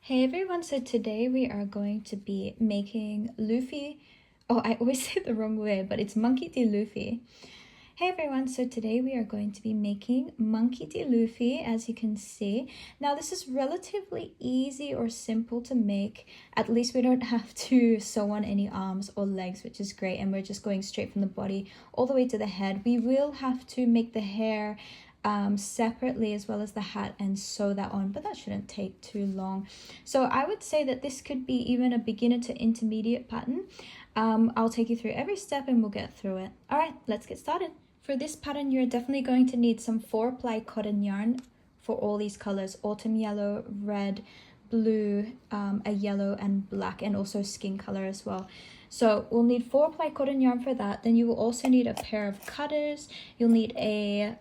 Hey everyone, so today we are going to be making Luffy. Oh, I always say it the wrong way, but it's Monkey D. Luffy. Hey everyone, so today we are going to be making Monkey D. Luffy, as you can see. Now this is relatively easy or simple to make. At least we don't have to sew on any arms or legs, which is great, and we're just going straight from the body all the way to the head. We will have to make the hair separately as well as the hat and sew that on, but that shouldn't take too long. So I would say that this could be even a beginner to intermediate pattern. I'll take you through every step and we'll get through it. All right, let's get started. For this pattern, you're definitely going to need some 4-ply cotton yarn for all these colors: autumn yellow, red, blue, a yellow and black, and also skin color as well. So we'll need 4-ply cotton yarn for that. Then you will also need a pair of cutters. You'll need a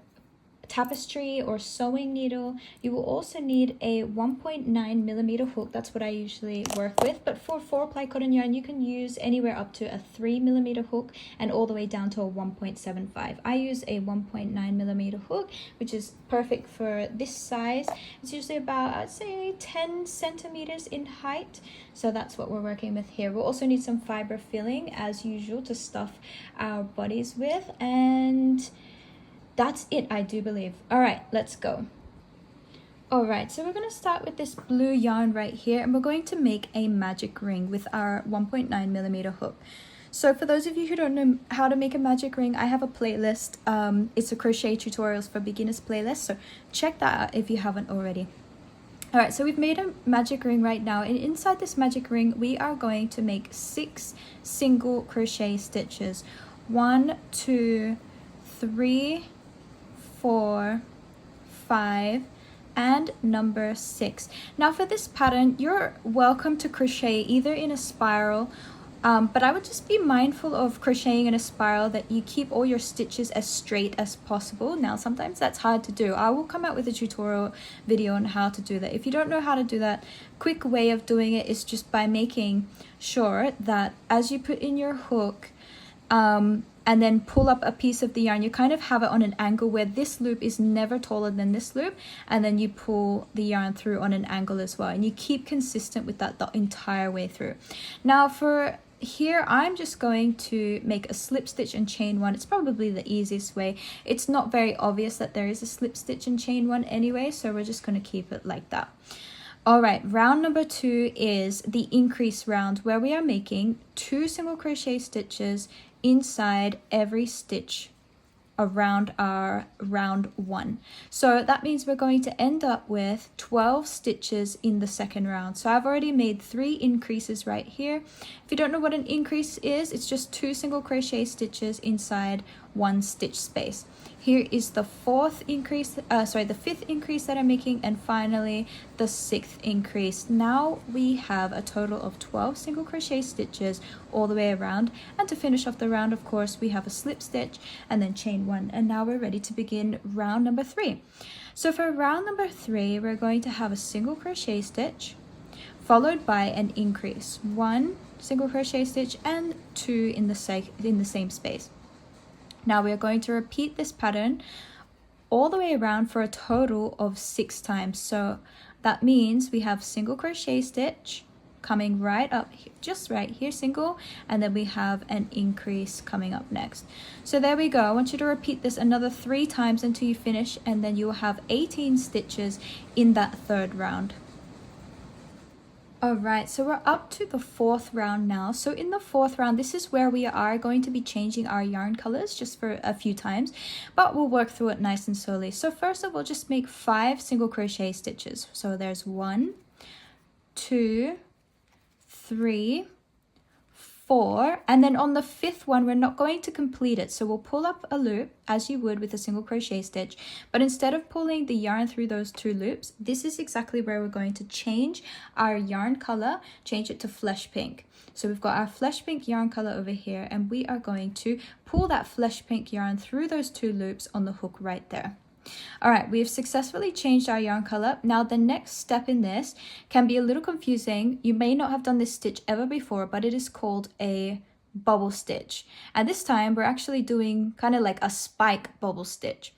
tapestry or sewing needle. You will also need a 1.9mm hook. That's what I usually work with, but for 4-ply cotton yarn you can use anywhere up to a 3mm hook and all the way down to a 1.75. I use a 1.9mm hook, which is perfect for this size. It's usually about, I'd say, 10 centimeters in height, so that's what we're working with here. We'll also need some fiber filling as usual to stuff our bodies with, and that's it, I do believe. All right, let's go. All right, so we're going to start with this blue yarn right here, and we're going to make a magic ring with our 1.9mm hook. So for those of you who don't know how to make a magic ring, I have a playlist. It's a crochet tutorials for beginners playlist, so check that out if you haven't already. All right, so we've made a magic ring right now, and inside this magic ring we are going to make 6 single crochet stitches. 1, 2, 3, 4, 5, and number 6. Now for this pattern, you're welcome to crochet either in a spiral, but I would just be mindful of crocheting in a spiral that you keep all your stitches as straight as possible. Now sometimes that's hard to do. I will come out with a tutorial video on how to do that. If you don't know how to do that, quick way of doing it is just by making sure that as you put in your hook, and then pull up a piece of the yarn, you kind of have it on an angle where this loop is never taller than this loop, and then you pull the yarn through on an angle as well, and you keep consistent with that the entire way through. Now for here, I'm just going to make a slip stitch and chain one. It's probably the easiest way. It's not very obvious that there is a slip stitch and chain one anyway, so we're just going to keep it like that. All right, round number 2 is the increase round, where we are making 2 single crochet stitches inside every stitch around our round 1. So that means we're going to end up with 12 stitches in the second round. So I've already made 3 increases right here. If you don't know what an increase is, it's just 2 single crochet stitches inside 1 stitch space. Here is the the 5th increase that I'm making, and finally the 6th increase. Now we have a total of 12 single crochet stitches all the way around, and to finish off the round, of course, we have a slip stitch and then chain 1, and now we're ready to begin round number 3. So for round number 3, we're going to have a single crochet stitch followed by an increase, 1 single crochet stitch and 2 in the same space. Now we are going to repeat this pattern all the way around for a total of 6 times. So that means we have single crochet stitch coming right up, just right here, single, and then we have an increase coming up next. So there we go. I want you to repeat this another 3 times until you finish, and then you will have 18 stitches in that 3rd round. Alright, so we're up to the 4th round now. So in the 4th round, this is where we are going to be changing our yarn colors just for a few times, but we'll work through it nice and slowly. So first of all, just make 5 single crochet stitches. So there's 1, 2, 3, 4, and then on the 5th one, we're not going to complete it. So we'll pull up a loop as you would with a single crochet stitch, but instead of pulling the yarn through those 2 loops, this is exactly where we're going to change our yarn color, change it to flesh pink. So we've got our flesh pink yarn color over here, and we are going to pull that flesh pink yarn through those 2 loops on the hook right there. All right, we have successfully changed our yarn color. Now the next step in this can be a little confusing. You may not have done this stitch ever before, but it is called a bubble stitch. And this time we're actually doing kind of like a spike bubble stitch.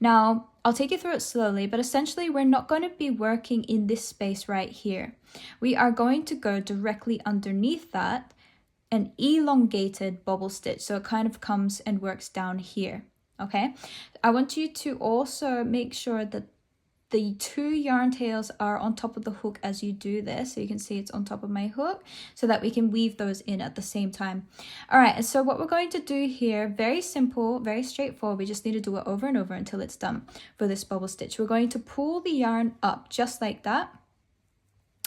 Now I'll take you through it slowly, but essentially we're not going to be working in this space right here. We are going to go directly underneath that, an elongated bubble stitch. So it kind of comes and works down here. Okay, I want you to also make sure that the 2 yarn tails are on top of the hook as you do this. So you can see it's on top of my hook so that we can weave those in at the same time. All right, and so what we're going to do here, very simple, very straightforward. We just need to do it over and over until it's done for this bubble stitch. We're going to pull the yarn up just like that.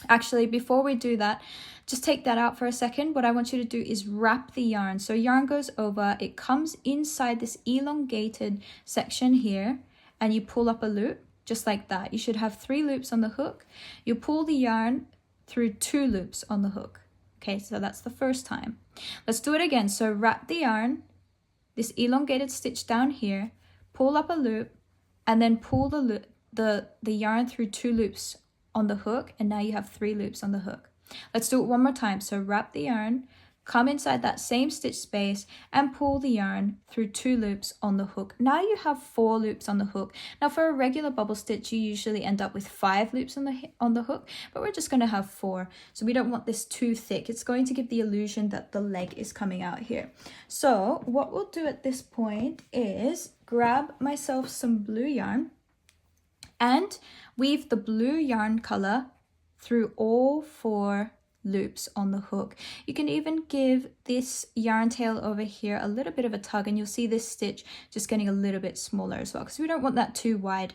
Actually, before we do that, just take that out for a second. What I want you to do is wrap the yarn. So yarn goes over, it comes inside this elongated section here, and you pull up a loop. Just like that. You should have 3 loops on the hook. You pull the yarn through 2 loops on the hook. Okay, so that's the first time. Let's do it again. So wrap the yarn, this elongated stitch down here, pull up a loop, and then pull the yarn through 2 loops on the hook, and now you have 3 loops on the hook. Let's do it one more time. So wrap the yarn, come inside that same stitch space and pull the yarn through 2 loops on the hook. Now you have 4 loops on the hook. Now for a regular bubble stitch, you usually end up with 5 loops on the hook, but we're just going to have 4. So we don't want this too thick. It's going to give the illusion that the leg is coming out here. So what we'll do at this point is grab myself some blue yarn and weave the blue yarn color through all 4 loops on the hook. You can even give this yarn tail over here a little bit of a tug, and you'll see this stitch just getting a little bit smaller as well, because we don't want that too wide.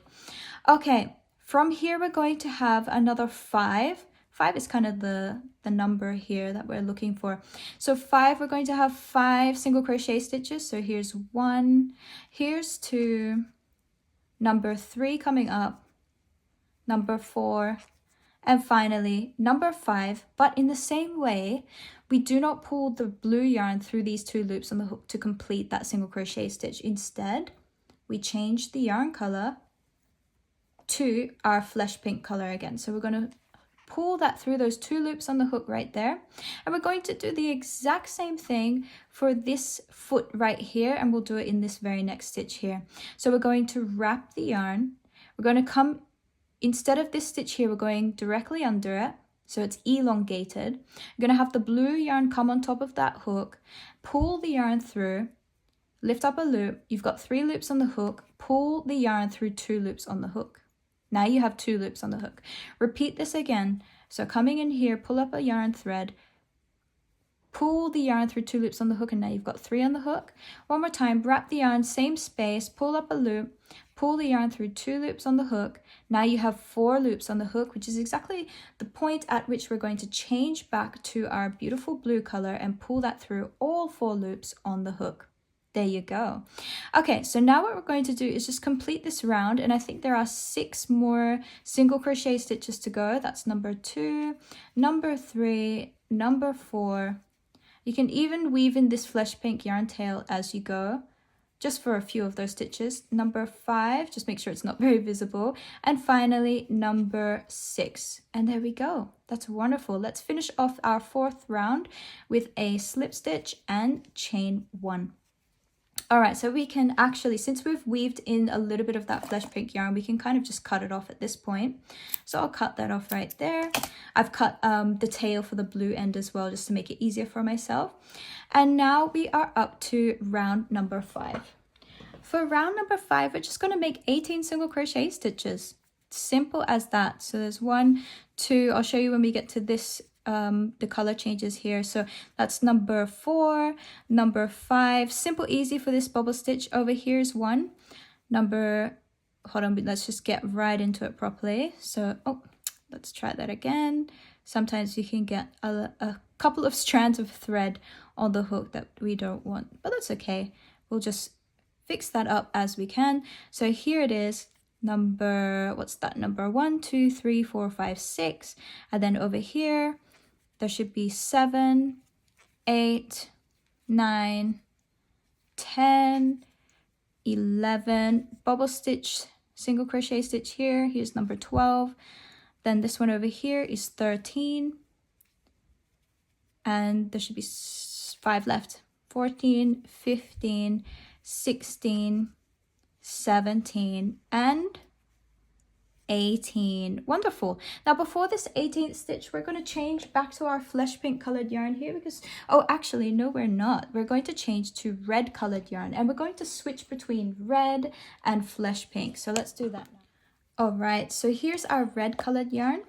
Okay, from here we're going to have another 5. 5 is kind of the number here that we're looking for. So 5, we're going to have 5 single crochet stitches. So here's 1, here's 2, number 3 coming up, number 4, and finally number 5. But in the same way, we do not pull the blue yarn through these 2 loops on the hook to complete that single crochet stitch. Instead, we change the yarn color to our flesh pink color again. So we're going to pull that through those 2 loops on the hook right there, and we're going to do the exact same thing for this foot right here, and we'll do it in this very next stitch here. So we're going to wrap the yarn, we're going to come, instead of this stitch here, we're going directly under it, so it's elongated. You're going to have the blue yarn come on top of that hook, pull the yarn through, lift up a loop, you've got 3 loops on the hook, pull the yarn through 2 loops on the hook. Now you have 2 loops on the hook. Repeat this again. So coming in here, pull up a yarn thread, pull the yarn through 2 loops on the hook, and now you've got 3 on the hook. One more time, wrap the yarn, same space, pull up a loop, pull the yarn through 2 loops on the hook. Now you have 4 loops on the hook, which is exactly the point at which we're going to change back to our beautiful blue color and pull that through all 4 loops on the hook. There you go. Okay, so now what we're going to do is just complete this round, and I think there are 6 more single crochet stitches to go. That's number 2, number 3, number 4. You can even weave in this flesh pink yarn tail as you go, just for a few of those stitches. Number 5, just make sure it's not very visible. And finally, number 6. And there we go. That's wonderful. Let's finish off our 4th round with a slip stitch and chain 1. All right, so we can actually, since we've weaved in a little bit of that flesh pink yarn, we can kind of just cut it off at this point. So I'll cut that off right there. I've cut the tail for the blue end as well, just to make it easier for myself. And now we are up to round number 5. For round number 5, we're just going to make 18 single crochet stitches. Simple as that. So there's 1, 2, I'll show you when we get to this the color changes here. So that's number 4, number 5. Simple, easy for this bubble stitch. Over here is 1. Number, hold on, let's just get right into it properly. So, oh, let's try that again. Sometimes you can get a couple of strands of thread on the hook that we don't want, but that's okay. We'll just fix that up as we can. So here it is. Number, what's that number? 1, 2, 3, 4, 5, 6. And then over here, there should be 7, 8, 9, 10, 11, bubble stitch, single crochet stitch here. Here's number 12. Then this one over here is 13. And there should be 5 left. 14, 15, 16, 17, and 18. Wonderful. Now before this 18th stitch, we're going to change back to our flesh pink colored yarn here because, oh, actually, no, we're not. We're going to change to red colored yarn and we're going to switch between red and flesh pink. So let's do that now. All right, so here's our red colored yarn.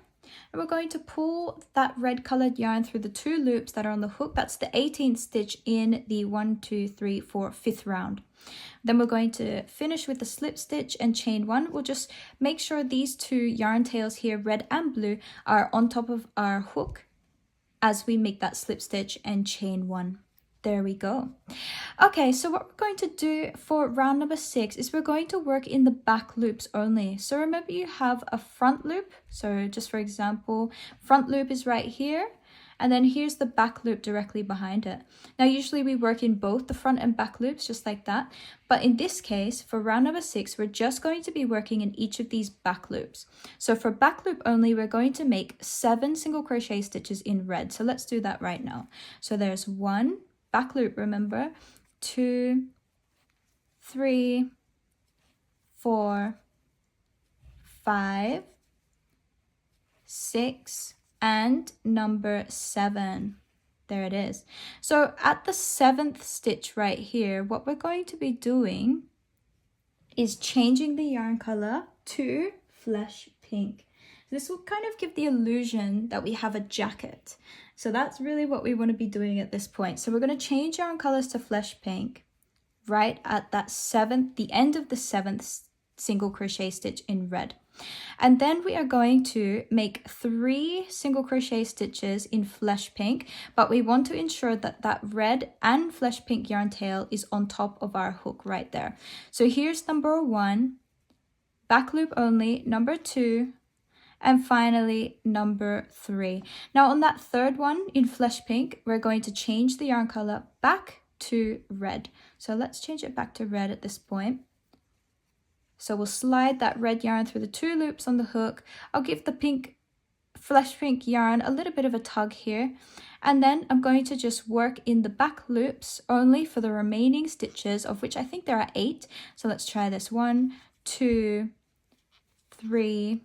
And we're going to pull that red colored yarn through the 2 loops that are on the hook. That's the 18th stitch in the 1, 2, 3, 4, 5th round. Then we're going to finish with the slip stitch and chain 1. We'll just make sure these 2 yarn tails here, red and blue, are on top of our hook as we make that slip stitch and chain 1. There we go. Okay, so what we're going to do for round number 6 is we're going to work in the back loops only. So remember, you have a front loop. So just for example, front loop is right here. And then here's the back loop directly behind it. Now, usually we work in both the front and back loops just like that. But in this case, for round number 6, we're just going to be working in each of these back loops. So for back loop only, we're going to make 7 single crochet stitches in red. So let's do that right now. So there's 1, back loop, remember, 2, 3, 4, 5, 6, and number 7. There it is. So at the 7th stitch right here, what we're going to be doing is changing the yarn color to flesh pink. This will kind of give the illusion that we have a jacket. So that's really what we want to be doing at this point. So we're going to change yarn colors to flesh pink right at that 7th, the end of the 7th single crochet stitch in red. And then we are going to make 3 single crochet stitches in flesh pink, but we want to ensure that that red and flesh pink yarn tail is on top of our hook right there. So here's number 1, back loop only, number 2, and finally number 3. Now on that 3rd one in flesh pink, we're going to change the yarn color back to red. So let's change it back to red at this point. So we'll slide that red yarn through the 2 loops on the hook. I'll give the pink, flesh pink yarn a little bit of a tug here. And then I'm going to just work in the back loops only for the remaining stitches, of which I think there are 8. So let's try this. 1, 2, 3,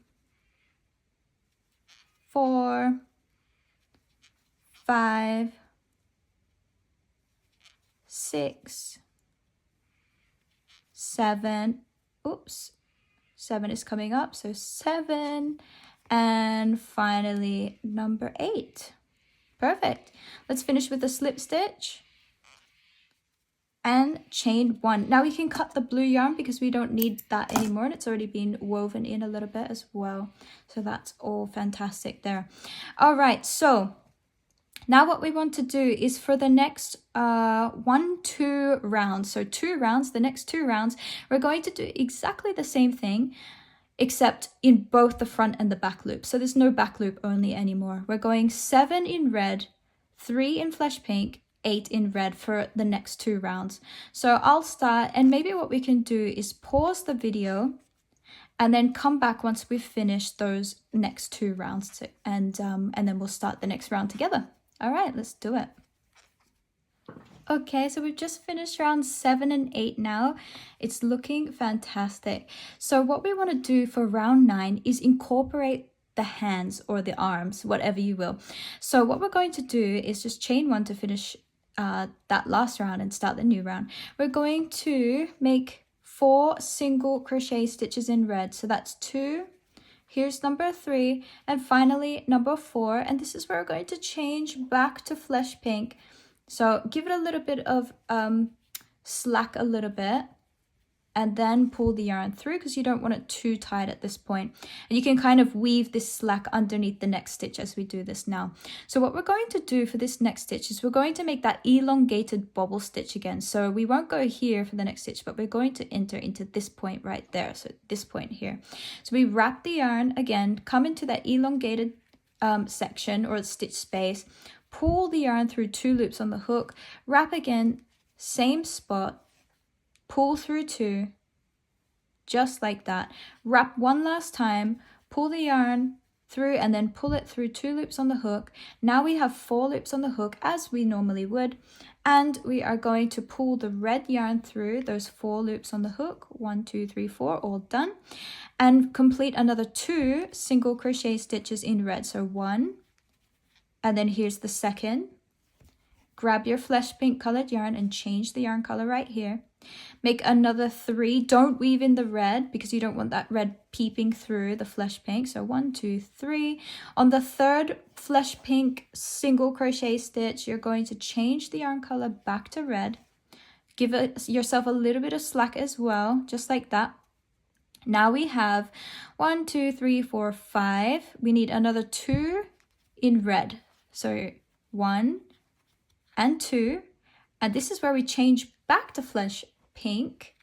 4, 5, 6, 7. Oops, 7 is coming up. So 7, and finally number 8. Perfect. Let's finish with the slip stitch and chain 1. Now we can cut the blue yarn because we don't need that anymore, and it's already been woven in a little bit as well. So that's all fantastic there. All right, so now what we want to do is for the next 2 rounds, so 2 rounds, the next 2 rounds, we're going to do exactly the same thing, except in both the front and the back loop. So there's no back loop only anymore. We're going 7 in red, 3 in flesh pink, 8 in red for the next 2 rounds. So I'll start, and maybe what we can do is pause the video and then come back once we've finished those next 2 rounds, and then we'll start the next round together. All right, let's do it. Okay, so we've just finished rounds 7 and 8 now. It's looking fantastic. So what we want to do for round 9 is incorporate the hands or the arms, whatever you will. So what we're going to do is just chain 1 to finish that last round and start the new round. We're going to make 4 single crochet stitches in red. So that's 2. Here's number 3, and finally number 4, and this is where we're going to change back to flesh pink. So give it a little bit of slack a little bit, and then pull the yarn through because you don't want it too tight at this point. And you can kind of weave this slack underneath the next stitch as we do this now. So what we're going to do for this next stitch is we're going to make that elongated bobble stitch again. So we won't go here for the next stitch, but we're going to enter into this point right there. So this point here. So we wrap the yarn again, come into that elongated section or stitch space, pull the yarn through 2 loops on the hook, wrap again, same spot, pull through 2, just like that. Wrap one last time, pull the yarn through and then pull it through 2 loops on the hook. Now we have 4 loops on the hook as we normally would, and we are going to pull the red yarn through those 4 loops on the hook. 1, 2, 3, 4, all done, and complete another 2 single crochet stitches in red. So 1, and then here's the second. Grab your flesh pink colored yarn and change the yarn color right here. Make another 3. Don't weave in the red because you don't want that red peeping through the flesh pink. So 1, 2, 3. On the 3rd flesh pink single crochet stitch, you're going to change the yarn color back to red. Give yourself a little bit of slack as well, just like that. Now we have 1, 2, 3, 4, 5. We need another 2 in red. So 1 and 2. And this is where we change back to flesh pink.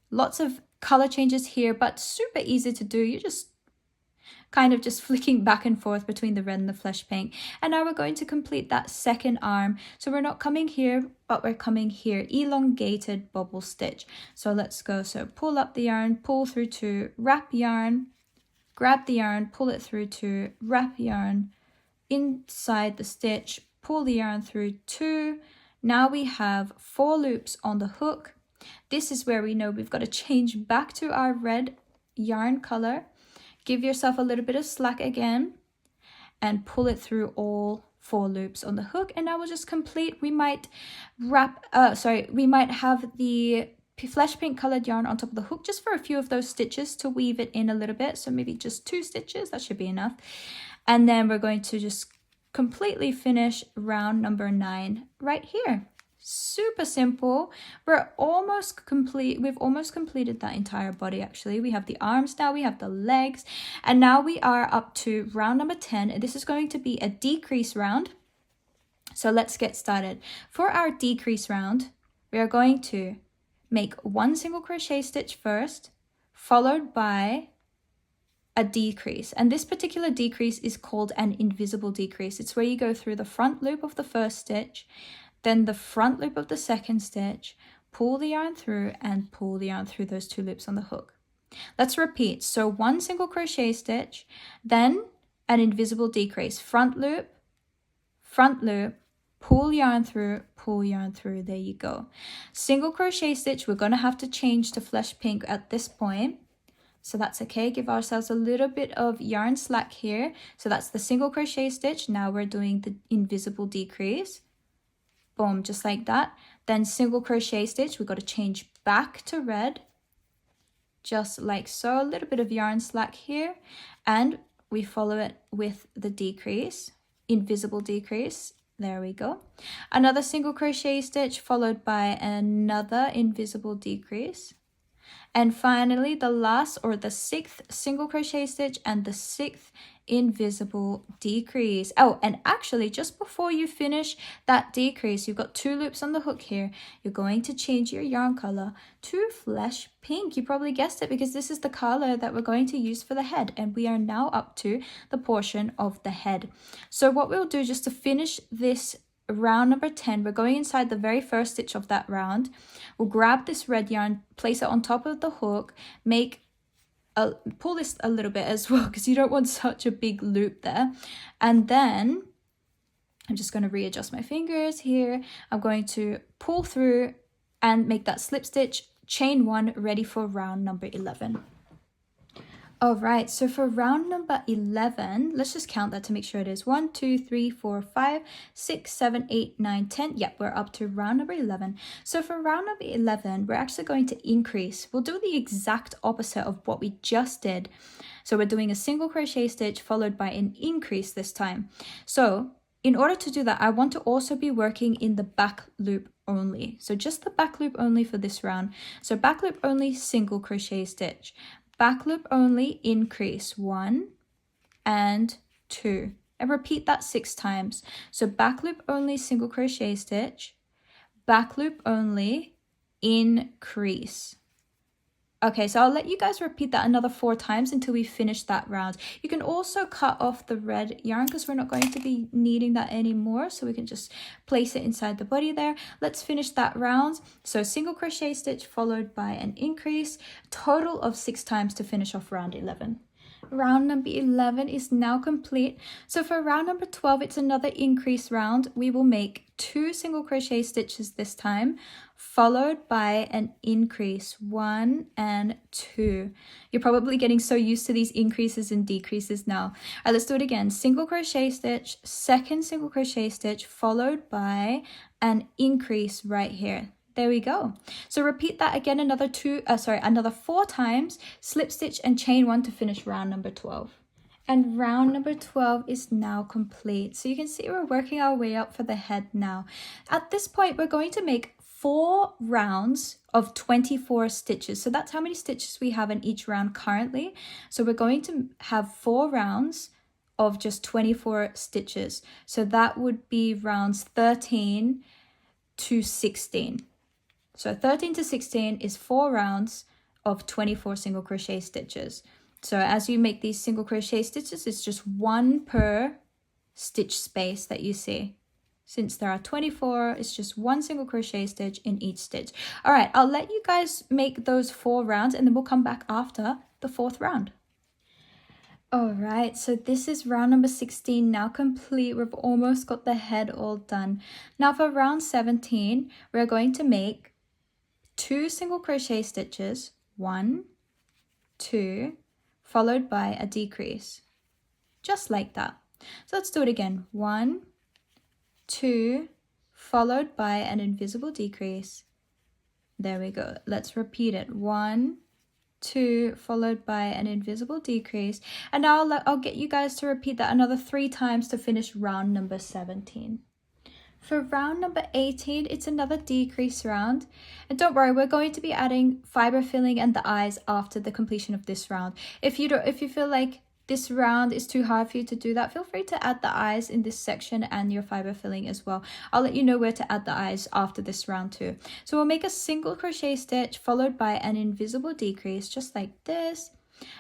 Lots of color changes here, but super easy to do. You're just kind of just flicking back and forth between the red and the flesh pink. And now we're going to complete that second arm. So we're not coming here, but we're coming here. Elongated bubble stitch. So let's go. So pull up the yarn, pull through 2, wrap yarn, grab the yarn, pull it through 2, wrap yarn inside the stitch, pull the yarn through 2. Now we have 4 loops on the hook. This is where we know we've got to change back to our red yarn color. Give yourself a little bit of slack again and pull it through all 4 loops on the hook. And now we'll just complete. We might we might have the flesh pink colored yarn on top of the hook just for a few of those stitches to weave it in a little bit. So maybe just 2 stitches, that should be enough. And then we're going to just completely finish round number 9 right here. Super simple. We're almost complete. We've almost completed that entire body. Actually, we have the arms now, we have the legs, and now we are up to round number 10. This is going to be a decrease round. So let's get started. For our decrease round, we are going to make 1 single crochet stitch first, followed by a decrease. And this particular decrease is called an invisible decrease. It's where you go through the front loop of the first stitch, then the front loop of the second stitch, pull the yarn through and pull the yarn through those 2 loops on the hook. Let's repeat. So 1 single crochet stitch, then an invisible decrease, front loop, pull yarn through, there you go. Single crochet stitch, we're going to have to change to flesh pink at this point. So that's okay. Give ourselves a little bit of yarn slack here. So that's the single crochet stitch. Now we're doing the invisible decrease. Boom, just like that. Then single crochet stitch. We've got to change back to red. Just like so. A little bit of yarn slack here. And we follow it with the decrease. Invisible decrease. There we go. Another single crochet stitch followed by another invisible decrease. And finally, the last or the 6th single crochet stitch and the 6th invisible decrease. Oh, and actually just before you finish that decrease, you've got 2 loops on the hook here. You're going to change your yarn color to flesh pink. You probably guessed it because this is the color that we're going to use for the head. And we are now up to the portion of the head. So what we'll do just to finish this round number 10, we're going inside the very first stitch of that round. We'll grab this red yarn, place it on top of the hook, pull this a little bit as well because you don't want such a big loop there. And then I'm just going to readjust my fingers here. I'm going to pull through and make that slip stitch, chain 1, ready for round number 11. All right, so for round number 11, let's just count that to make sure it is 1, 2, 3, 4, 5, 6, 7, 8, 9, 10. Yep, we're up to round number 11. So for round number 11, we're actually going to increase. We'll do the exact opposite of what we just did. So we're doing a single crochet stitch followed by an increase this time. So in order to do that, I want to also be working in the back loop only. So just the back loop only for this round. So back loop only, single crochet stitch. Back loop only, increase 1 and 2, and repeat that 6 times. So back loop only, single crochet stitch, back loop only, increase. Okay, so I'll let you guys repeat that another 4 times until we finish that round. You can also cut off the red yarn because we're not going to be needing that anymore. So we can just place it inside the body there. Let's finish that round. So single crochet stitch followed by an increase. Total of 6 times to finish off round 11. Round number 11 is now complete. So for round number 12, it's another increase round. We will make 2 single crochet stitches this time, followed by an increase, 1 and 2. You're probably getting so used to these increases and decreases now. All right, let's do it again. Single crochet stitch, second single crochet stitch, followed by an increase right here. There we go. So repeat that again another 4 times, slip stitch and chain 1 to finish round number 12. And round number 12 is now complete. So you can see we're working our way up for the head now. At this point, we're going to make 4 rounds of 24 stitches. So that's how many stitches we have in each round currently. So we're going to have 4 rounds of just 24 stitches. So that would be rounds 13 to 16. So 13 to 16 is 4 rounds of 24 single crochet stitches. So as you make these single crochet stitches, it's just 1 per stitch space that you see. Since there are 24, it's just 1 single crochet stitch in each stitch. All right, I'll let you guys make those 4 rounds and then we'll come back after the 4th round. All right, so this is round number 16 now complete. We've almost got the head all done. Now for round 17, we're going to make 2 single crochet stitches, 1, 2, followed by a decrease, just like that. So let's do it again. 1, 2, followed by an invisible decrease. There we go. Let's repeat it. 1, 2, followed by an invisible decrease. And now I'll get you guys to repeat that another 3 times to finish round number 17. For round number 18, it's another decrease round. And don't worry, we're going to be adding fiber filling and the eyes after the completion of this round. If you feel like this round is too hard for you to do that, feel free to add the eyes in this section and your fiber filling as well. I'll let you know where to add the eyes after this round too. So we'll make a single crochet stitch followed by an invisible decrease, just like this.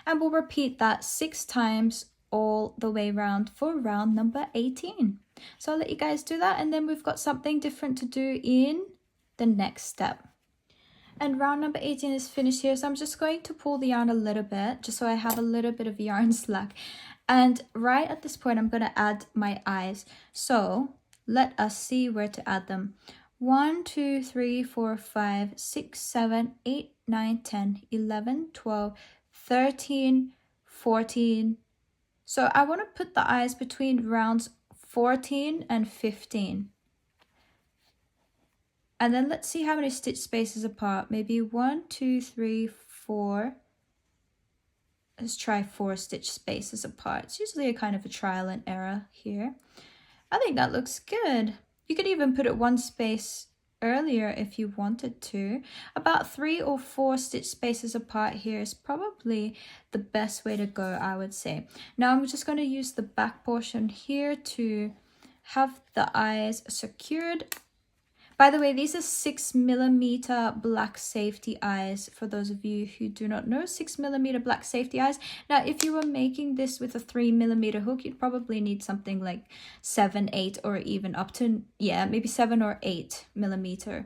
And we'll repeat that 6 times all the way around for round number 18. So I'll let you guys do that, and then we've got something different to do in the next step. And round number 18 is finished here, so I'm just going to pull the yarn a little bit just so I have a little bit of yarn slack. And right at this point I'm going to add my eyes, so let us see where to add them. 1, 2, 3, 4, 5, 6, 7, 8, 9, 10, 11, 12, 13, 14. So I want to put the eyes between rounds 14 and 15. And then let's see how many stitch spaces apart. Maybe 1, 2, 3, 4. Let's try 4 stitch spaces apart. It's usually a kind of a trial and error here. I think that looks good. You could even put it 1 space earlier if you wanted to. About 3 or 4 stitch spaces apart here is probably the best way to go, I would say. Now I'm just going to use the back portion here to have the eyes secured. By the way, these are 6mm black safety eyes. For those of you who do not know, 6mm black safety eyes. Now, if you were making this with a 3mm hook, you'd probably need something like 7, 8, or even up to, yeah, maybe 7 or 8mm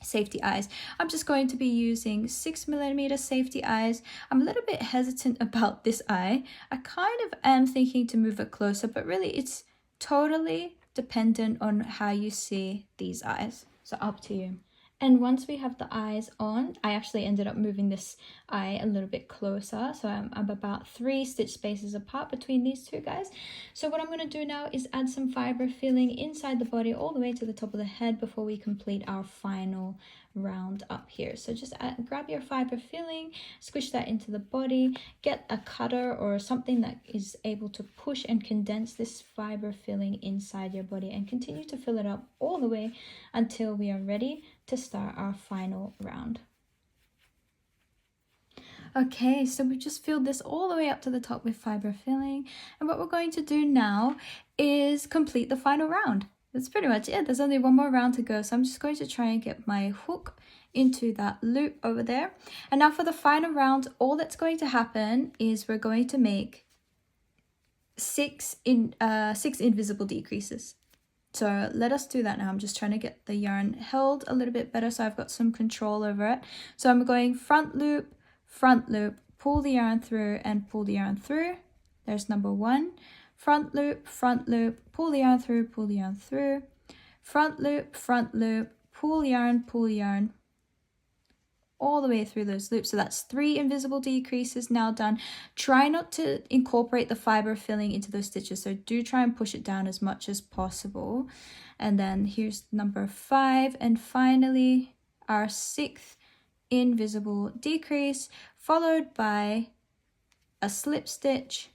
safety eyes. I'm just going to be using 6mm safety eyes. I'm a little bit hesitant about this eye. I kind of am thinking to move it closer, but really it's totally dependent on how you see these eyes, so up to you. And once we have the eyes on, I actually ended up moving this eye a little bit closer, so I'm about 3 stitch spaces apart between these two guys. So what I'm going to do now is add some fiber filling inside the body all the way to the top of the head before we complete our final round up here. So just grab your fiber filling, squish that into the body, get a cutter or something that is able to push and condense this fiber filling inside your body, and continue to fill it up all the way until we are ready to start our final round. Okay, so we just filled this all the way up to the top with fiber filling, and what we're going to do now is complete the final round. That's pretty much it. There's only one more round to go, so I'm just going to try and get my hook into that loop over there. And now for the final round, all that's going to happen is we're going to make 6 invisible decreases. So let us do that now. I'm just trying to get the yarn held a little bit better so I've got some control over it. So I'm going front loop, pull the yarn through and pull the yarn through. There's number 1. Front loop, pull the yarn through, pull the yarn through. Front loop, pull yarn, all the way through those loops. So that's 3 invisible decreases now done. Try not to incorporate the fiber filling into those stitches, so do try and push it down as much as possible. And then here's number 5, and finally our 6th invisible decrease, followed by a slip stitch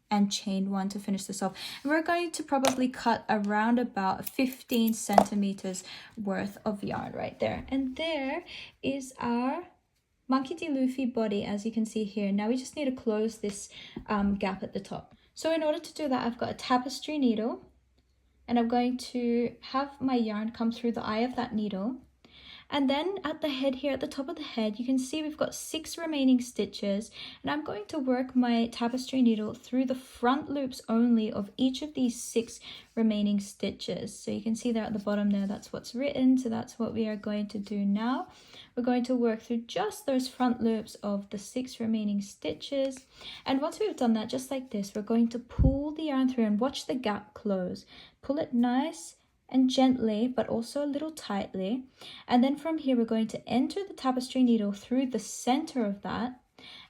and chain 1 to finish this off. And we're going to probably cut around about 15 centimeters worth of yarn right there. And there is our Monkey D. Luffy body, as you can see here. Now we just need to close this gap at the top. So in order to do that, I've got a tapestry needle, and I'm going to have my yarn come through the eye of that needle. And then at the head here, at the top of the head, you can see we've got 6 remaining stitches, and I'm going to work my tapestry needle through the front loops only of each of these 6 remaining stitches. So you can see there at the bottom there, that's what's written. So that's what we are going to do now. We're going to work through just those front loops of the 6 remaining stitches. And once we've done that, just like this, we're going to pull the yarn through and watch the gap close. Pull it nice and gently, but also a little tightly. And then from here, we're going to enter the tapestry needle through the center of that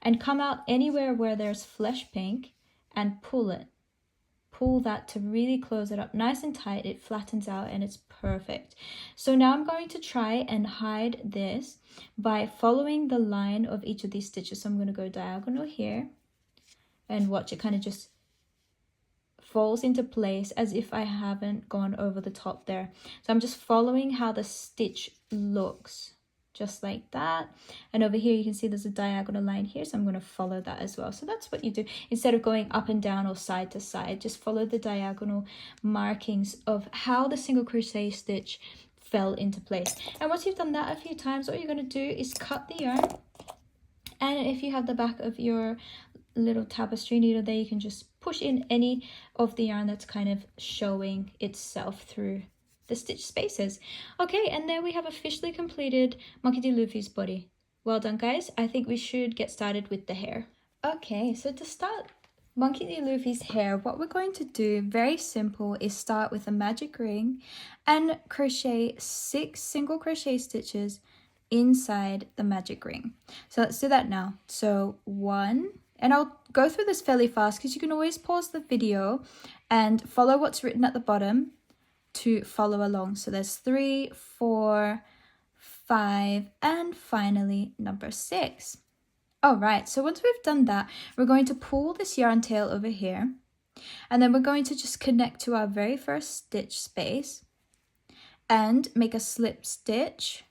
and come out anywhere where there's flesh pink and pull it. Pull that to really close it up nice and tight. It flattens out and it's perfect. So now I'm going to try and hide this by following the line of each of these stitches. So I'm going to go diagonal here and watch it kind of just falls into place as if I haven't gone over the top there. So I'm just following how the stitch looks, just like that. And over here you can see there's a diagonal line here, so I'm going to follow that as well. So that's what you do instead of going up and down or side to side. Just follow the diagonal markings of how the single crochet stitch fell into place. And once you've done that a few times, what you're going to do is cut the yarn, and if you have the back of your little tapestry needle there, you can just push in any of the yarn that's kind of showing itself through the stitch spaces. Okay, and there we have officially completed Monkey D. Luffy's body. Well done, guys. I think we should get started with the hair. Okay, so to start Monkey D. Luffy's hair, what we're going to do, very simple, is start with a magic ring and crochet 6 single crochet stitches inside the magic ring. So let's do that now. So 1, and I'll go through this fairly fast because you can always pause the video and follow what's written at the bottom to follow along. So there's 3, 4, 5, and finally number 6. All right, so once we've done that, we're going to pull this yarn tail over here, and then we're going to just connect to our very first stitch space and make a slip stitch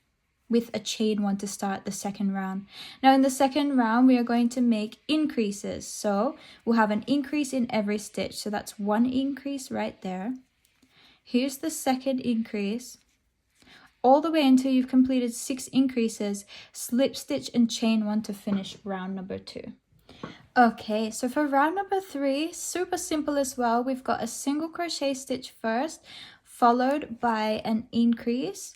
with a chain 1 to start the second round. Now in the second round, we are going to make increases. So we'll have an increase in every stitch. So that's 1 increase right there. Here's the second increase. All the way until you've completed 6 increases, slip stitch and chain 1 to finish round number 2. Okay, so for round number 3, super simple as well. We've got a single crochet stitch first, followed by an increase.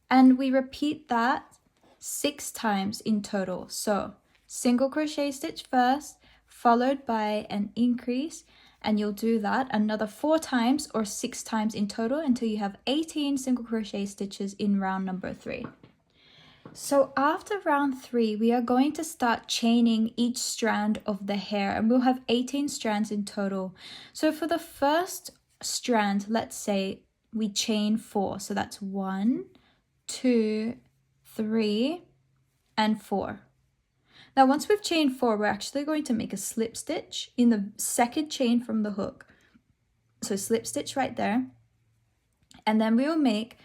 And we repeat that 6 times in total. So single crochet stitch first, followed by an increase, and you'll do that another 4 times or 6 times in total until you have 18 single crochet stitches in round number 3. So after round 3, we are going to start chaining each strand of the hair, and we'll have 18 strands in total. So for the first strand, let's say we chain 4. So that's 1, 2, 3, and 4. Now once we've chained 4, we're actually going to make a slip stitch in the second chain from the hook. So slip stitch right there, and then we will make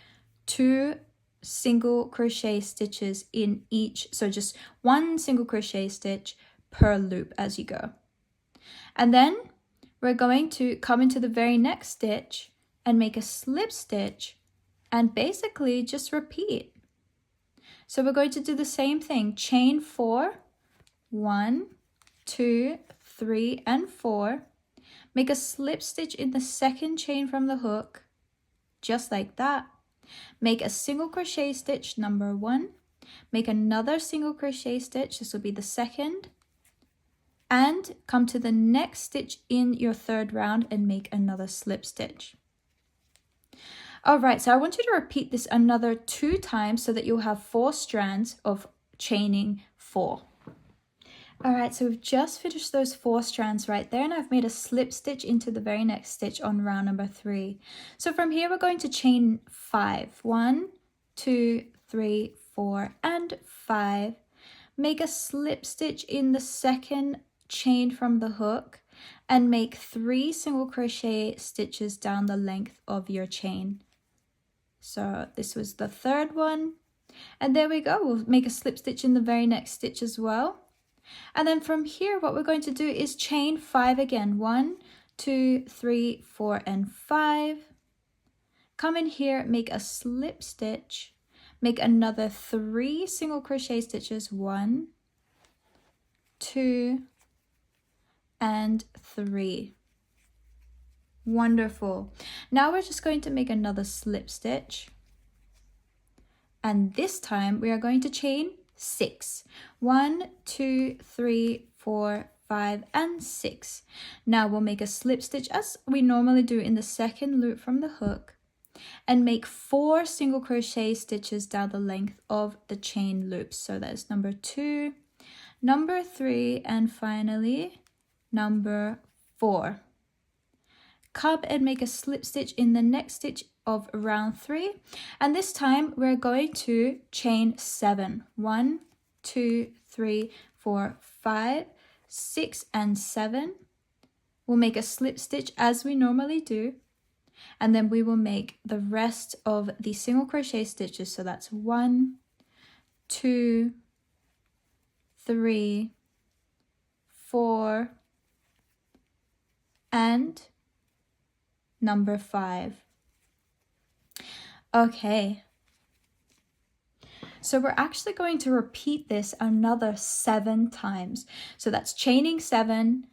2 single crochet stitches in each, so just 1 single crochet stitch per loop as you go. And then we're going to come into the very next stitch and make a slip stitch and basically just repeat. So we're going to do the same thing, chain 4, 1, 2, 3, and 4, make a slip stitch in the second chain from the hook, just like that. Make a single crochet stitch number 1, make another single crochet stitch, this will be the second, and come to the next stitch in your third round and make another slip stitch. All right, so I want you to repeat this another 2 times so that you'll have 4 strands of chaining 4. All right, so we've just finished those 4 strands right there, and I've made a slip stitch into the very next stitch on round number 3. So from here, we're going to chain 5. 1, 2, 3, 4, and 5. Make a slip stitch in the second chain from the hook and make 3 single crochet stitches down the length of your chain. So this was the third one, and there we go. We'll make a slip stitch in the very next stitch as well. And then from here, what we're going to do is chain 5 again. 1, 2, 3, 4, and 5. Come in here, make a slip stitch, make another 3 single crochet stitches. 1, 2, and 3. Wonderful. Now we're just going to make another slip stitch, and this time we are going to chain 6. 1, 2, 3, 4, 5, and 6. Now we'll make a slip stitch as we normally do in the second loop from the hook and make 4 single crochet stitches down the length of the chain loops. So that's number 2, number 3, and finally number 4. Come and make a slip stitch in the next stitch of round 3, and this time we're going to chain 7. 1, 2, 3, 4, 5, 6, and 7. We'll make a slip stitch as we normally do, and then we will make the rest of the single crochet stitches. So that's 1, 2, 3, 4, and number 5. Okay, so we're actually going to repeat this another 7 times. So that's chaining 7,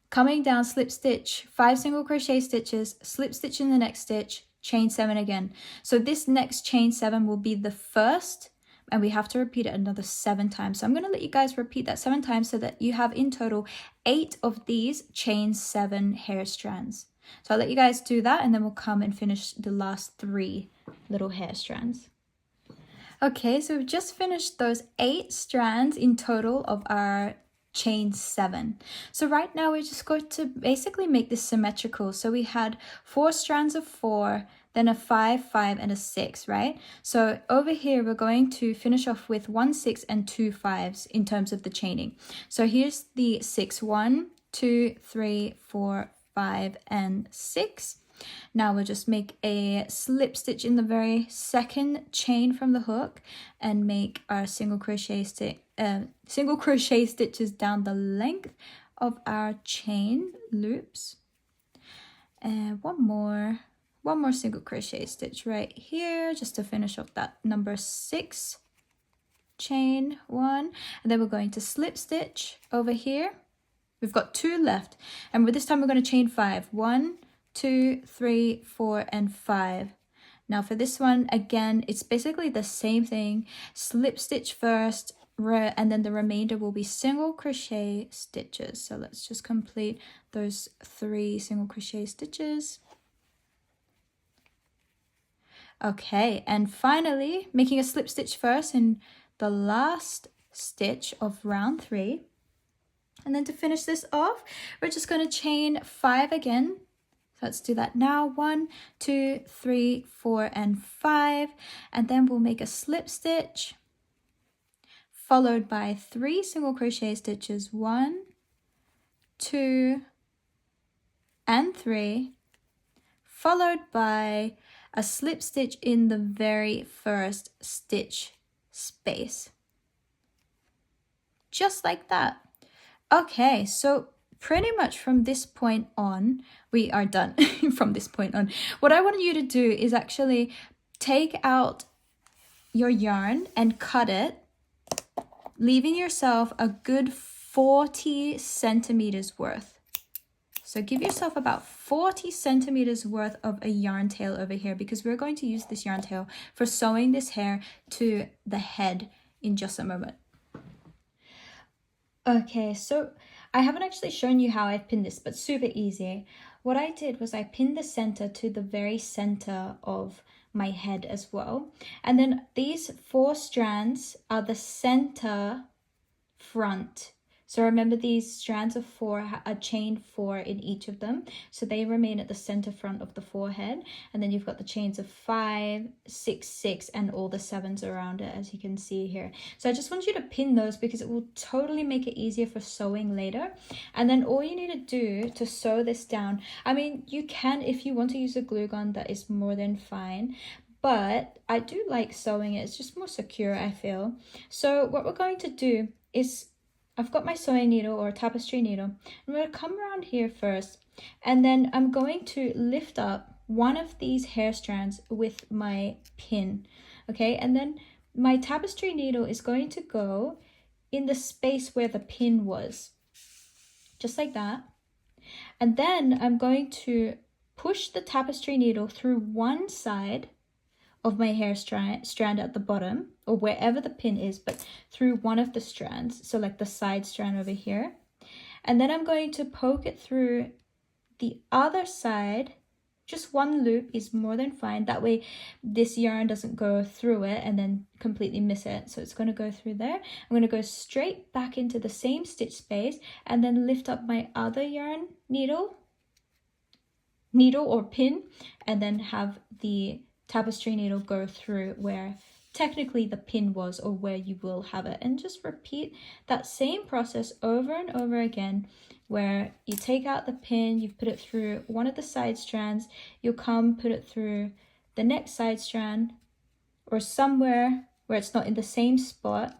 coming down, slip stitch, 5 single crochet stitches, slip stitch in the next stitch, chain 7 again. So this next chain 7 will be the first, and we have to repeat it another 7 times. So I'm going to let you guys repeat that 7 times so that you have in total 8 of these chain 7 hair strands. So I'll let you guys do that, and then we'll come and finish the last 3 little hair strands. Okay, so we've just finished those 8 strands in total of our chain 7. So right now we're just going to basically make this symmetrical. So we had 4 strands of 4, then a 5, 5, and a 6, right? So over here we're going to finish off with 1 6 and 2 5s in terms of the chaining. So here's the 6. 1, 2, 3, 4, 5, and 6. Now we'll just make a slip stitch in the very second chain from the hook and make our single crochet stitches down the length of our chain loops. And one more single crochet stitch right here just to finish off that number 6 chain 1, and then we're going to slip stitch over here. We've got 2 left, and this time we're going to chain 5. 1, 2, 3, 4, and 5. Now for this one, again, it's basically the same thing. Slip stitch first, and then the remainder will be single crochet stitches. So let's just complete those 3 single crochet stitches. Okay, and finally, making a slip stitch first in the last stitch of round 3. And then to finish this off, we're just going to chain 5 again. So let's do that now. 1, 2, 3, 4, and 5. And then we'll make a slip stitch, followed by 3 single crochet stitches. 1, 2, and 3, followed by a slip stitch in the very first stitch space. Just like that. Okay, so pretty much from this point on, we are done from this point on. What I want you to do is actually take out your yarn and cut it, leaving yourself a good 40 centimeters worth. So give yourself about 40 centimeters worth of a yarn tail over here, because we're going to use this yarn tail for sewing this hair to the head in just a moment. Okay, so I haven't actually shown you how I pinned this, but super easy. What I did was I pinned the center to the very center of my head as well. And then these 4 strands are the center front. So remember, these strands of 4 are chained 4 in each of them, so they remain at the center front of the forehead. And then you've got the chains of 5, 6, 6, and all the 7s around it, as you can see here. So I just want you to pin those because it will totally make it easier for sewing later. And then all you need to do to sew this down, I mean, you can, if you want to use a glue gun, that is more than fine, but I do like sewing it. It's just more secure, I feel. So what we're going to do is, I've got my sewing needle or tapestry needle. I'm going to come around here first, and then I'm going to lift up one of these hair strands with my pin, okay? And then my tapestry needle is going to go in the space where the pin was, just like that. And then I'm going to push the tapestry needle through one side of my hair strand at the bottom, or wherever the pin is, but through one of the strands, so like the side strand over here. And then I'm going to poke it through the other side. Just one loop is more than fine, that way this yarn doesn't go through it and then completely miss it. So it's going to go through there. I'm going to go straight back into the same stitch space and then lift up my other yarn needle or pin, and then have the tapestry needle go through where technically the pin was, or where you will have it, and just repeat that same process over and over again, where you take out the pin, you've put it through one of the side strands, you'll come put it through the next side strand or somewhere where it's not in the same spot,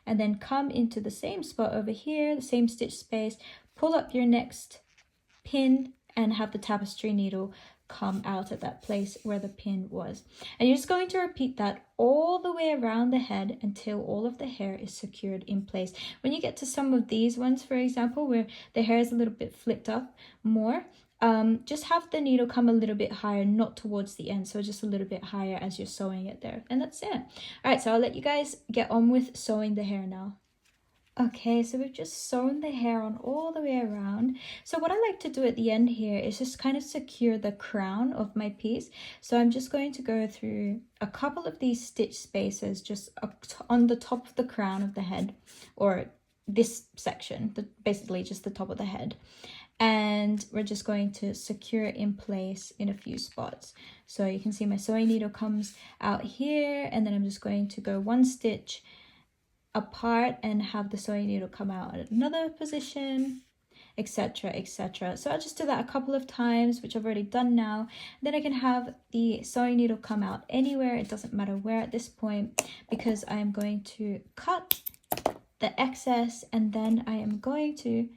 and then come into the same spot over here, the same stitch space, pull up your next pin and have the tapestry needle come out at that place where the pin was. And you're just going to repeat that all the way around the head until all of the hair is secured in place. When you get to some of these ones, for example, where the hair is a little bit flipped up more, just have the needle come a little bit higher, not towards the end, so just a little bit higher as you're sewing it there. And that's it. All right, so I'll let you guys get on with sewing the hair now. Okay, so we've just sewn the hair on all the way around. So what I like to do at the end here is just kind of secure the crown of my piece. So I'm just going to go through a couple of these stitch spaces just on the top of the crown of the head, or this section, basically just the top of the head. And we're just going to secure it in place in a few spots. So you can see my sewing needle comes out here, and then I'm just going to go one stitch apart and have the sewing needle come out at another position, etc, etc. So I'll just do that a couple of times, which I've already done now. Then I can have the sewing needle come out anywhere, it doesn't matter where at this point, because I am going to cut the excess, and then I am going to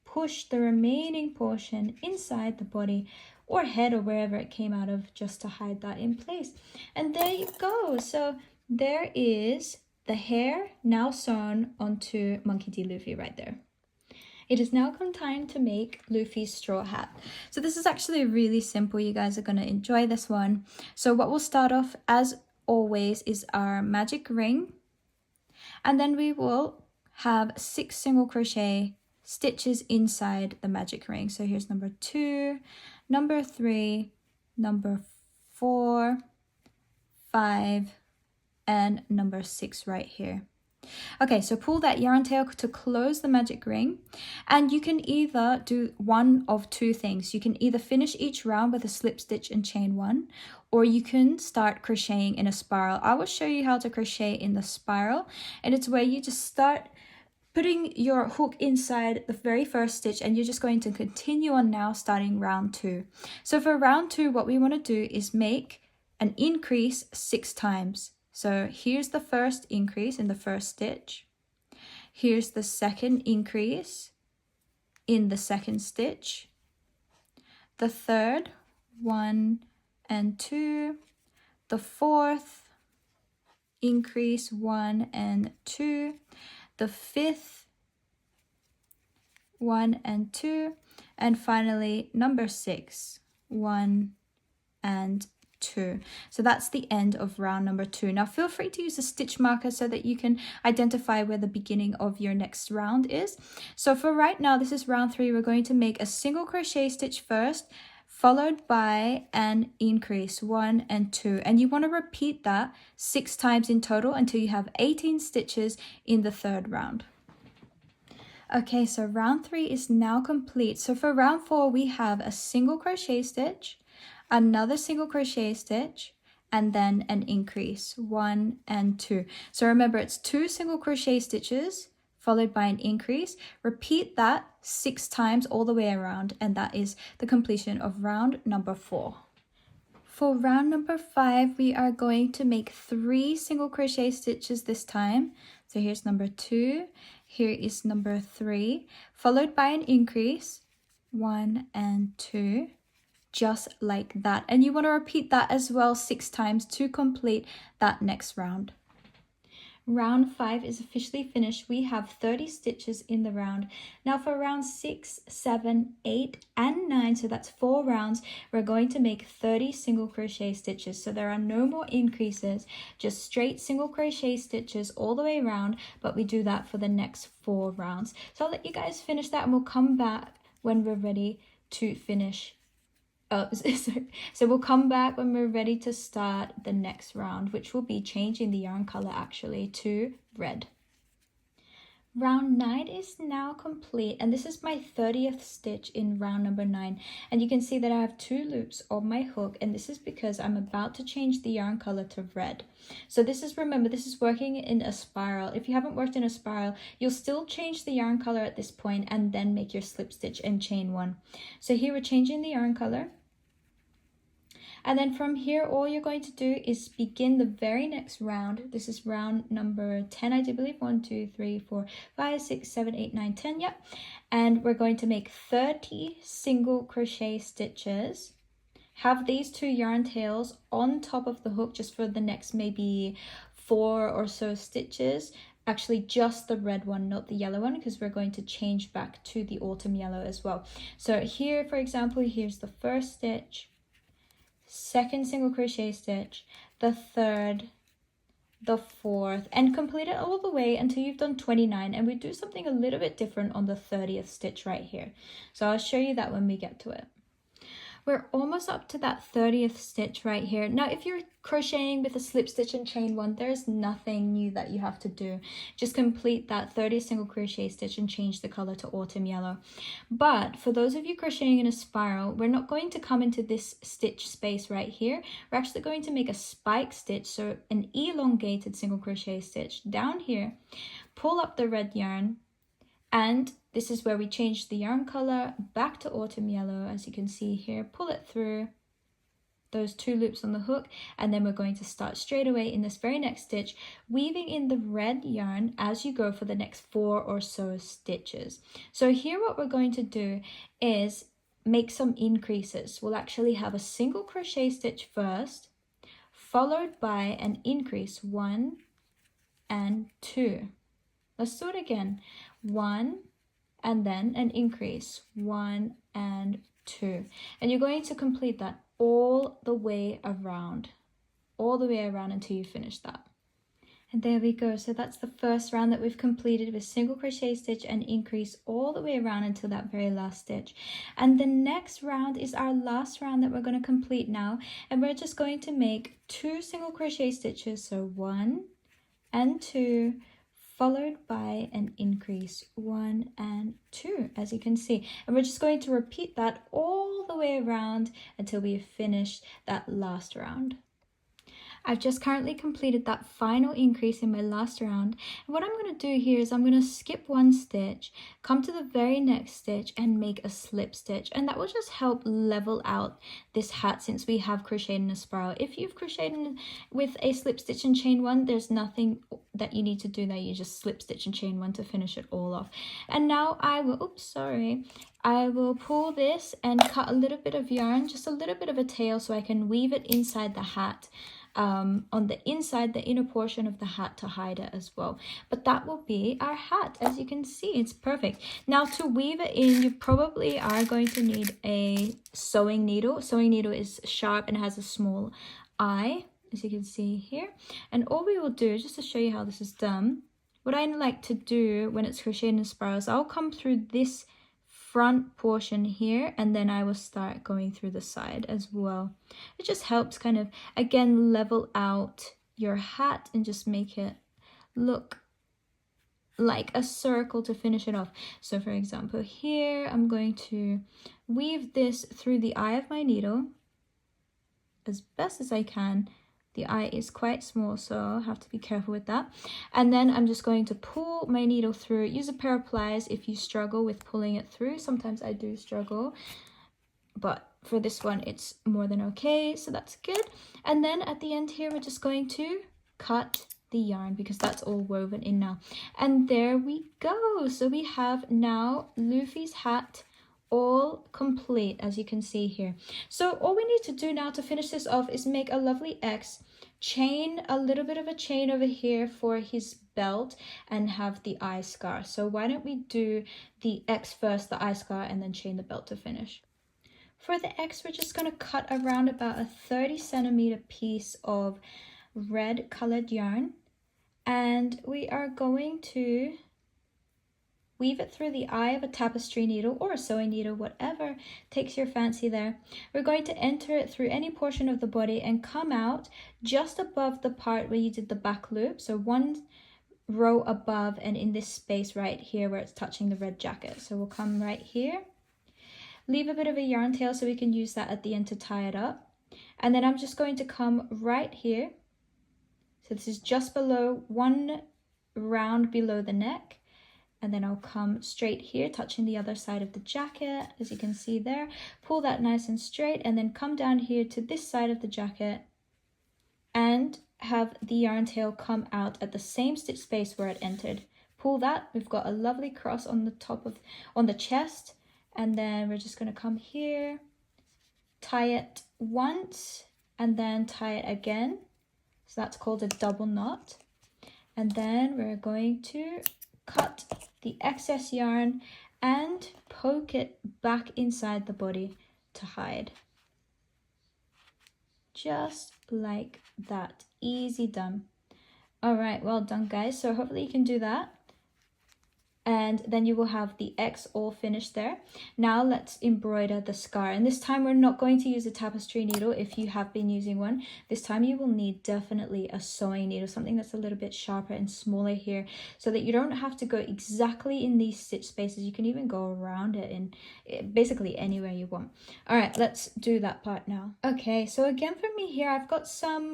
push the remaining portion inside the body or head or wherever it came out of, just to hide that in place. And there you go. So there is the hair now sewn onto Monkey D. Luffy right there. It is now come time to make Luffy's straw hat. So this is actually really simple. You guys are going to enjoy this one. So what we'll start off, as always, is our magic ring. And then we will have 6 single crochet stitches inside the magic ring. So here's number 2, number 3, number 4, 5, and number 6 right here. Okay, so pull that yarn tail to close the magic ring, and you can either do one of 2 things. You can either finish each round with a slip stitch and chain 1, or you can start crocheting in a spiral. I will show you how to crochet in the spiral, and it's where you just start putting your hook inside the very first stitch, and you're just going to continue on now, starting round 2. So for round 2, what we want to do is make an increase 6 times. So here's the first increase in the first stitch. Here's the second increase in the second stitch. The third, 1 and 2. The fourth increase, 1 and 2. The fifth, 1 and 2. And finally, number 6, 1 and 2. So that's the end of round number 2. Now feel free to use a stitch marker so that you can identify where the beginning of your next round is. So for right now, this is round 3. We're going to make a single crochet stitch first, followed by an increase, 1 and 2. And you want to repeat that 6 times in total until you have 18 stitches in the 3rd round. Okay, so round 3 is now complete. So for round 4, we have a single crochet stitch, another single crochet stitch, and then an increase, 1 and 2. So remember, it's 2 single crochet stitches followed by an increase. Repeat that 6 times all the way around, and that is the completion of round number 4. For round number 5, we are going to make 3 single crochet stitches this time. So here's number 2, here is number 3, followed by an increase, 1 and 2, just like that. And you want to repeat that as well 6 times to complete that next round. Round 5 is officially finished. We have 30 stitches in the round. Now for round 6, 7, 8, and 9, so that's 4 rounds, we're going to make 30 single crochet stitches. So there are no more increases, just straight single crochet stitches all the way around, but we do that for the next 4 rounds. So I'll let you guys finish that and we'll come back when we're ready to finish. So we'll come back when we're ready to start the next round, which will be changing the yarn color actually to red. Round 9 is now complete, and this is my 30th stitch in round number 9. And you can see that I have 2 loops on my hook, and this is because I'm about to change the yarn color to red. So this is, remember, this is working in a spiral. If you haven't worked in a spiral, you'll still change the yarn color at this point and then make your slip stitch and chain 1. So here we're changing the yarn color. And then from here, all you're going to do is begin the very next round. This is round number 10, I do believe. 1, 2, 3, 4, 5, 6, 7, 8, 9, 10. Yep. And we're going to make 30 single crochet stitches. Have these 2 yarn tails on top of the hook just for the next maybe 4 or so stitches. Actually, just the red one, not the yellow one, because we're going to change back to the autumn yellow as well. So here, for example, here's the first stitch, second single crochet stitch, the third, the fourth, and complete it all the way until you've done 29. And we do something a little bit different on the 30th stitch right here. So I'll show you that when we get to it. We're almost up to that 30th stitch right here. Now, if you're crocheting with a slip stitch and chain 1, there's nothing new that you have to do. Just complete that 30 single crochet stitch and change the color to autumn yellow. But for those of you crocheting in a spiral, we're not going to come into this stitch space right here. We're actually going to make a spike stitch, so an elongated single crochet stitch down here, pull up the red yarn, and this is where we change the yarn color back to autumn yellow, as you can see here. Pull it through those 2 loops on the hook, and then we're going to start straight away in this very next stitch, weaving in the red yarn as you go for the next 4 or so stitches. So here what we're going to do is make some increases. We'll actually have a single crochet stitch first, followed by an increase, 1 and 2. Let's do it again. 1 and then an increase, 1 and 2. And you're going to complete that all the way around until you finish that. And there we go. So that's the first round that we've completed with single crochet stitch and increase all the way around until that very last stitch. And the next round is our last round that we're going to complete now. And we're just going to make 2 single crochet stitches. So 1 and 2, followed by an increase, 1 and 2, as you can see. And we're just going to repeat that all the way around until we have finished that last round. I've just currently completed that final increase in my last round. And what I'm going to do here is I'm going to skip 1 stitch, come to the very next stitch and make a slip stitch. And that will just help level out this hat since we have crocheted in a spiral. If you've crocheted with a slip stitch and chain 1, there's nothing that you need to do there. You just slip stitch and chain 1 to finish it all off. And now I will, I will pull this and cut a little bit of yarn, just a little bit of a tail, so I can weave it inside the hat. on the inside, the inner portion of the hat to hide it as well. But that will be our hat. As you can see, it's perfect. Now to weave it in, you probably are going to need a sewing needle. Sewing needle is sharp and has a small eye, as you can see here. And all we will do, just to show you how this is done, what I like to do when it's crocheted in spirals, I'll come through this front portion here, and then I will start going through the side as well. It just helps kind of, again, level out your hat and just make it look like a circle to finish it off. So for example, here I'm going to weave this through the eye of my needle as best as I can. The eye is quite small, so I'll have to be careful with that. And then I'm just going to pull my needle through. Use a pair of pliers if you struggle with pulling it through. Sometimes I do struggle, but for this one, it's more than okay, so that's good. And then at the end here, we're just going to cut the yarn because that's all woven in now. And there we go. So we have now Luffy's hat all complete, as you can see here. So all we need to do now to finish this off is make a lovely X, chain a little bit of a chain over here for his belt, and have the eye scar. So why don't we do the X first, the eye scar, and then chain the belt to finish. For the X, we're just going to cut around about a 30cm piece of red colored yarn, and we are going to weave it through the eye of a tapestry needle or a sewing needle, whatever takes your fancy there. We're going to enter it through any portion of the body and come out just above the part where you did the back loop. So one row above and in this space right here where it's touching the red jacket. So we'll come right here. Leave a bit of a yarn tail so we can use that at the end to tie it up. And then I'm just going to come right here. So this is just below, one round below the neck. And then I'll come straight here, touching the other side of the jacket, as you can see there. Pull that nice and straight, and then come down here to this side of the jacket and have the yarn tail come out at the same stitch space where it entered. Pull that, we've got a lovely cross on the top of, on the chest, and then we're just gonna come here, tie it once, and then tie it again. So that's called a double knot. And then we're going to cut the excess yarn and poke it back inside the body to hide. Just like that. Easy done. All right, well done guys. So hopefully you can do that. And then you will have the X all finished there. Now let's embroider the scar. And this time we're not going to use a tapestry needle if you have been using one. This time you will need definitely a sewing needle, something that's a little bit sharper and smaller here, so that you don't have to go exactly in these stitch spaces. You can even go around it in basically anywhere you want. All right, let's do that part now. Okay, so again for me here, I've got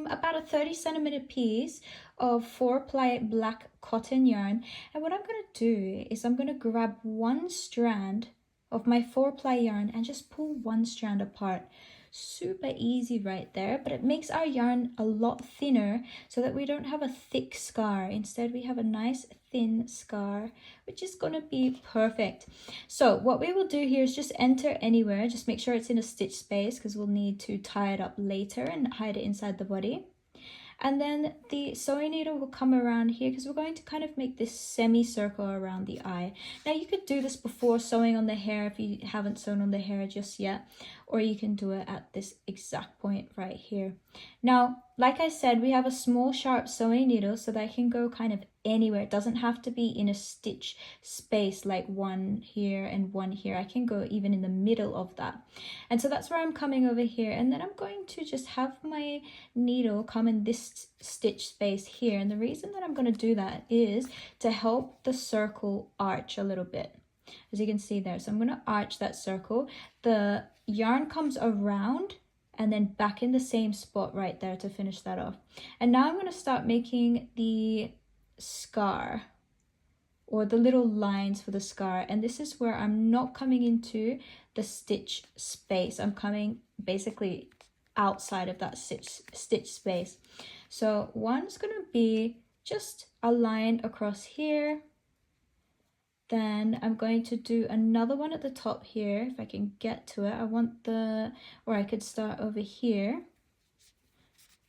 about a 30cm piece of 4-ply black cotton yarn, and what I'm going to do is I'm going to grab one strand of my 4-ply yarn and just pull one strand apart. Super easy right there, but it makes our yarn a lot thinner so that we don't have a thick scar. Instead we have a nice thin scar, which is going to be perfect. So what we will do here is just enter anywhere, just make sure it's in a stitch space because we'll need to tie it up later and hide it inside the body. And then the sewing needle will come around here because we're going to kind of make this semicircle around the eye. Now you could do this before sewing on the hair if you haven't sewn on the hair just yet, or you can do it at this exact point right here. Now, like I said, we have a small sharp sewing needle so that I can go kind of anywhere. It doesn't have to be in a stitch space like one here and one here. I can go even in the middle of that. And so that's where I'm coming over here. And then I'm going to just have my needle come in this stitch space here. And the reason that I'm going to do that is to help the circle arch a little bit, as you can see there. So I'm going to arch that circle. The yarn comes around and then back in the same spot right there to finish that off. And now I'm going to start making the scar, or the little lines for the scar. And this is where I'm not coming into the stitch space. I'm coming basically outside of that stitch space. So one's going to be just a line across here. Then I'm going to do another one at the top here, if I can get to it. I want or I could start over here.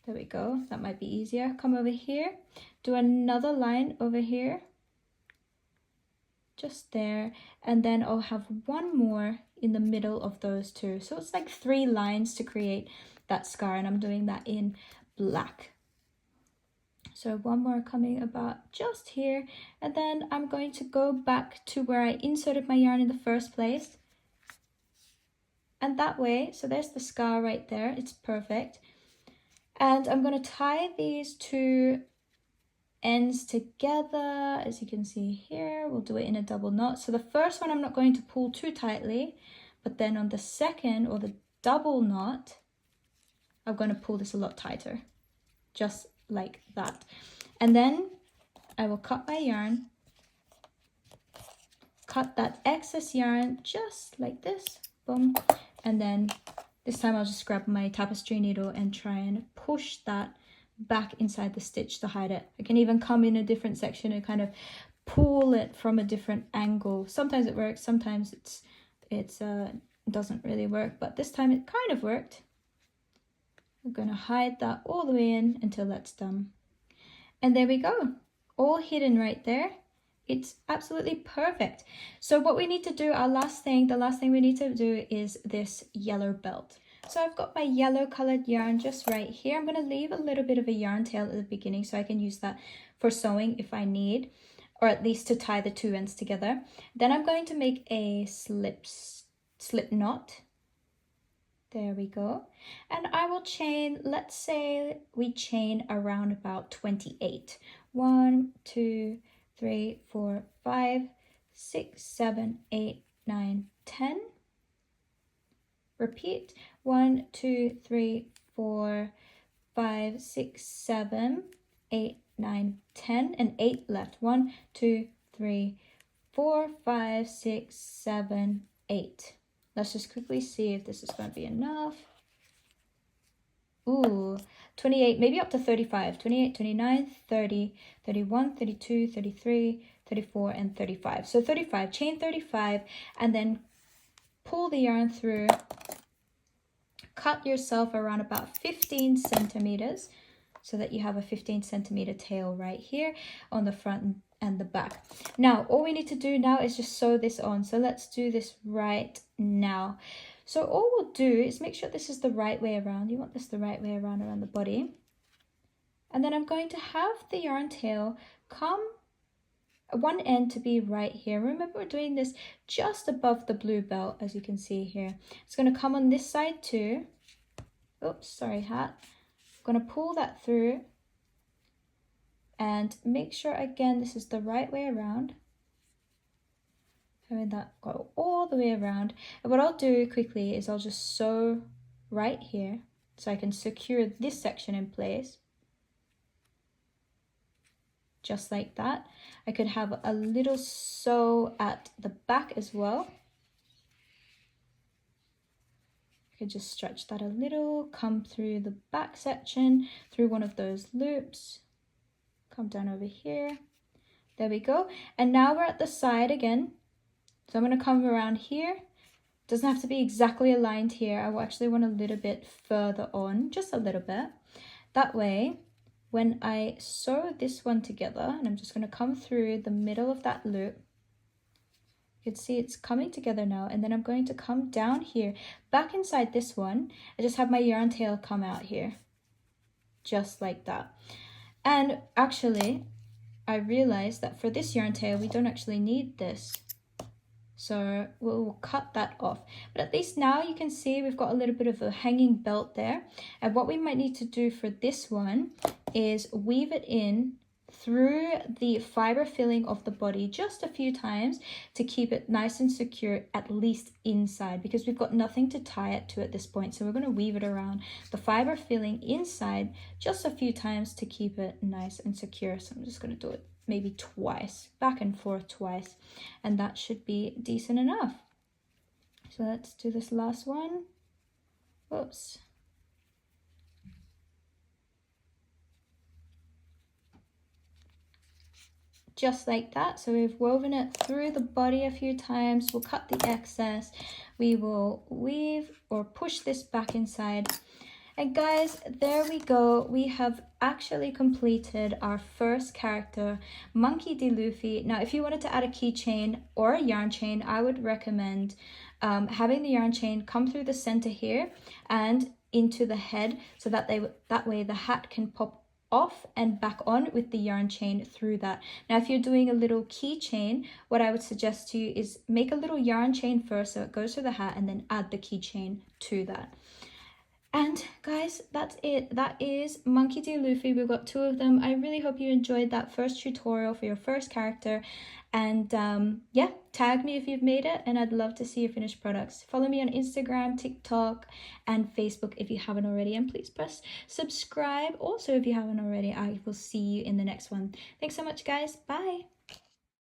There we go, that might be easier. Come over here, do another line over here, just there, and then I'll have one more in the middle of those two. So it's like 3 lines to create that scar, and I'm doing that in black. So one more coming about just here, and then I'm going to go back to where I inserted my yarn in the first place. And that way, so there's the scar right there, it's perfect. And I'm going to tie these 2 ends together, as you can see here. We'll do it in a double knot. So the first one I'm not going to pull too tightly, but then on the second, or the double knot, I'm going to pull this a lot tighter, just like that. And then I will cut my yarn, cut that excess yarn just like this, boom, and then this time I'll just grab my tapestry needle and try and push that back inside the stitch to hide it. I can even come in a different section and kind of pull it from a different angle. Sometimes it works, sometimes it doesn't really work, but this time it kind of worked. I'm gonna hide that all the way in until that's done. And there we go, all hidden right there. It's absolutely perfect. So what we need to do, the last thing we need to do is this yellow belt. So I've got my yellow colored yarn just right here. I'm going to leave a little bit of a yarn tail at the beginning so I can use that for sewing if I need, or at least to tie the 2 ends together. Then I'm going to make a slip knot. There we go. And I will chain, let's say we chain around about 28. 1, 2, 3, 4, 5, 6, 7, 8, 9, 10. Repeat. 1, 2, 3, 4, 5, 6, 7, 8, 9, 10, and 8 left. 1, 2, 3, 4, 5, 6, 7, 8. Let's just quickly see if this is going to be enough. Ooh, 28, maybe up to 35. 28, 29, 30, 31, 32, 33, 34, and 35. So 35, chain 35, and then pull the yarn through. Cut yourself around about 15 centimeters so that you have a 15 centimeter tail right here on the front and the back. Now, all we need to do now is just sew this on. So let's do this right now. So all we'll do is make sure this is the right way around. You want this the right way around the body. And then I'm going to have the yarn tail come one end to be right here. Remember, we're doing this just above the blue belt, as you can see here. It's going to come on this side too. Oops, sorry, hat. I'm going to pull that through and make sure again this is the right way around. Having that go all the way around. And what I'll do quickly is I'll just sew right here so I can secure this section in place. Just like that. I could have a little sew at the back as well. I could just stretch that a little, come through the back section, through one of those loops, come down over here. There we go. And now we're at the side again. So I'm going to come around here. Doesn't have to be exactly aligned here. I will actually want a little bit further on, just a little bit. That way, when I sew this one together, and I'm just going to come through the middle of that loop, you can see it's coming together now, and then I'm going to come down here, back inside this one, and just have my yarn tail come out here, just like that. And actually, I realized that for this yarn tail, we don't actually need this. So we'll cut that off. But at least now you can see we've got a little bit of a hanging belt there. And what we might need to do for this one is weave it in through the fiber filling of the body just a few times to keep it nice and secure, at least inside, because we've got nothing to tie it to at this point. So we're going to weave it around the fiber filling inside just a few times to keep it nice and secure. So I'm just going to do it maybe twice, back and forth twice, and that should be decent enough. So let's do this last one. Whoops. Just like that. So we've woven it through the body a few times. We'll cut the excess. We will weave or push this back inside. And guys, there we go. We have actually completed our first character, Monkey D. Luffy. Now, if you wanted to add a keychain or a yarn chain, I would recommend having the yarn chain come through the center here and into the head, so that way the hat can pop off and back on with the yarn chain through that. Now, if you're doing a little keychain, what I would suggest to you is make a little yarn chain first so it goes through the hat, and then add the keychain to that. And guys, that's it. That is Monkey D. Luffy. We've got 2 of them. I really hope you enjoyed that first tutorial for your first character. And yeah, tag me if you've made it, and I'd love to see your finished products. Follow me on Instagram, TikTok, and Facebook if you haven't already. And please press subscribe also if you haven't already. I will see you in the next one. Thanks so much, guys. Bye.